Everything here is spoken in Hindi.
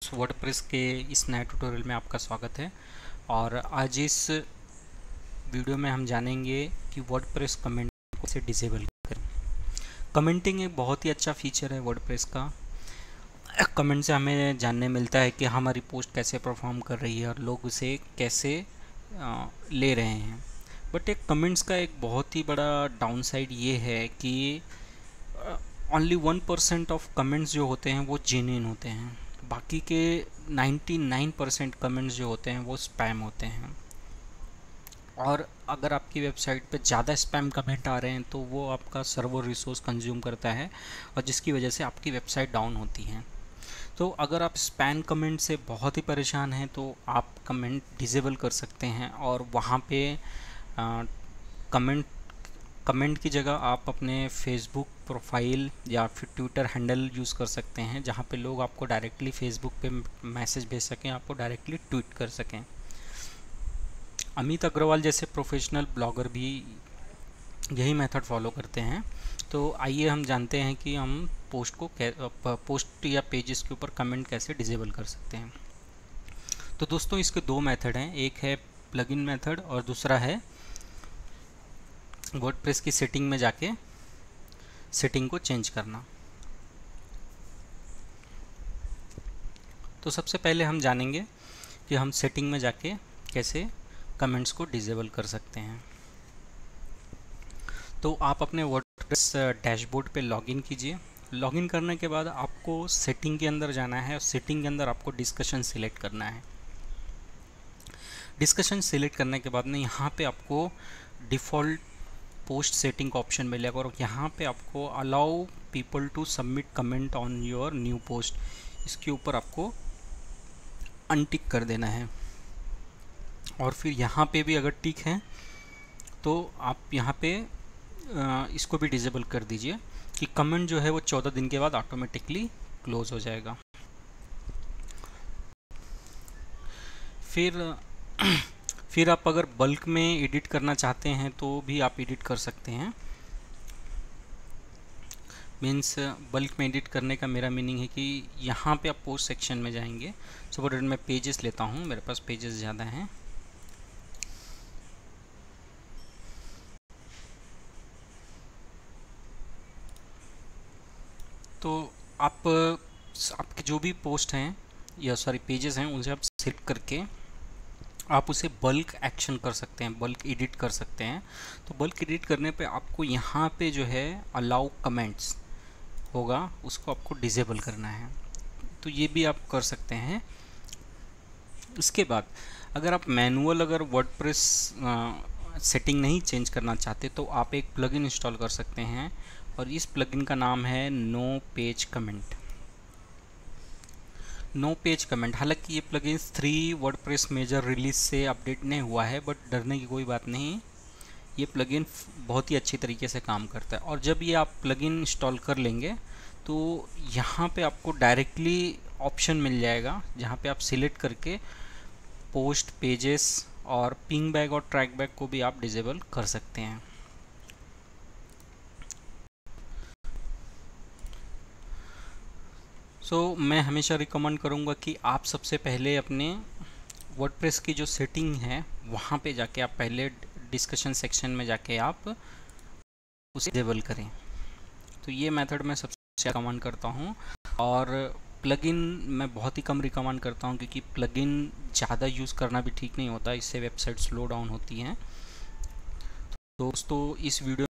वर्डप्रेस के इस नए ट्यूटोरियल में आपका स्वागत है। और आज इस वीडियो में हम जानेंगे कि वर्डप्रेस कमेंट को कैसे डिसेबल करें। कमेंटिंग एक बहुत ही अच्छा फीचर है वर्डप्रेस का। कमेंट से हमें जानने मिलता है कि हमारी पोस्ट कैसे परफॉर्म कर रही है और लोग उसे कैसे ले रहे हैं। बट एक कमेंट्स का एक बहुत ही बड़ा डाउनसाइड ये है कि ओनली 1% ऑफ कमेंट्स जो होते हैं वो जेन्युइन होते हैं। बाकी के 99% कमेंट्स जो होते हैं वो स्पैम होते हैं। और अगर आपकी वेबसाइट पे ज़्यादा स्पैम कमेंट आ रहे हैं तो वो आपका सर्वर रिसोर्स कंज्यूम करता है और जिसकी वजह से आपकी वेबसाइट डाउन होती है। तो अगर आप स्पैम कमेंट से बहुत ही परेशान हैं तो आप कमेंट डिसेबल कर सकते हैं और वहाँ पे कमेंट की जगह आप अपने फेसबुक प्रोफाइल या फिर ट्विटर हैंडल यूज़ कर सकते हैं, जहाँ पे लोग आपको डायरेक्टली फेसबुक पे मैसेज भेज सकें, आपको डायरेक्टली ट्वीट कर सकें। अमित अग्रवाल जैसे प्रोफेशनल ब्लॉगर भी यही मेथड फॉलो करते हैं। तो आइए हम जानते हैं कि हम पोस्ट या पेजेस के ऊपर कमेंट कैसे डिसेबल कर सकते हैं। तो दोस्तों इसके दो मेथड हैं, एक है प्लगइन मेथड और दूसरा है वर्डप्रेस की सेटिंग में जाके सेटिंग को चेंज करना। तो सबसे पहले हम जानेंगे कि हम सेटिंग में जाके कैसे कमेंट्स को डिसेबल कर सकते हैं। तो आप अपने वर्डप्रेस डैशबोर्ड पे लॉगिन कीजिए। लॉगिन करने के बाद आपको सेटिंग के अंदर जाना है और सेटिंग के अंदर आपको डिस्कशन सिलेक्ट करना है। डिस्कशन सिलेक्ट करने के बाद में यहाँ पे आपको डिफ़ॉल्ट पोस्ट सेटिंग का ऑप्शन मिलेगा और यहाँ पे आपको allow people to submit comment on your new post, इसके ऊपर आपको अनटिक कर देना है। और फिर यहाँ पे भी अगर टिक है तो आप यहाँ पे इसको भी डिसेबल कर दीजिए कि कमेंट जो है वो 14 दिन के बाद ऑटोमेटिकली क्लोज हो जाएगा। फिर आप अगर बल्क में एडिट करना चाहते हैं तो भी आप एडिट कर सकते हैं। मीन्स बल्क में एडिट करने का मेरा मीनिंग है कि यहाँ पे आप पोस्ट सेक्शन में जाएंगे। सपोज मैं पेजेस लेता हूँ, मेरे पास पेजेस ज़्यादा हैं। तो आपके जो भी पोस्ट हैं या सॉरी पेजेस हैं उनसे आप सिलेक्ट करके आप उसे बल्क एक्शन कर सकते हैं, बल्क एडिट कर सकते हैं। तो बल्क एडिट करने पे आपको यहाँ पे जो है अलाउ कमेंट्स होगा, उसको आपको डिसेबल करना है। तो ये भी आप कर सकते हैं। इसके बाद अगर आप मैनुअल वर्डप्रेस सेटिंग नहीं चेंज करना चाहते तो आप एक प्लगइन इंस्टॉल कर सकते हैं और इस प्लगइन का नाम है no page comment. No page comment, हालांकि ये प्लगइन 3 वर्डप्रेस मेजर रिलीज से अपडेट नहीं हुआ है, बट डरने की कोई बात नहीं। ये प्लगइन बहुत ही अच्छी तरीके से काम करता है। और जब ये आप प्लगइन इंस्टॉल कर लेंगे तो यहाँ पे आपको डायरेक्टली ऑप्शन मिल जाएगा जहाँ पे आप सिलेक्ट करके पोस्ट, पेजेस और पिंग बैग और ट्रैक बैग को भी आप डिसेबल कर सकते हैं। मैं हमेशा रिकमेंड करूँगा कि आप सबसे पहले अपने वर्डप्रेस की जो सेटिंग है वहाँ पे जाके आप पहले डिस्कशन सेक्शन में जाके आप उसे डिसेबल करें। तो ये मेथड मैं सबसे रिकमेंड करता हूँ। और प्लगइन मैं बहुत ही कम रिकमेंड करता हूँ क्योंकि प्लगइन ज़्यादा यूज़ करना भी ठीक नहीं होता, इससे वेबसाइट स्लो डाउन होती हैं। तो दोस्तों इस वीडियो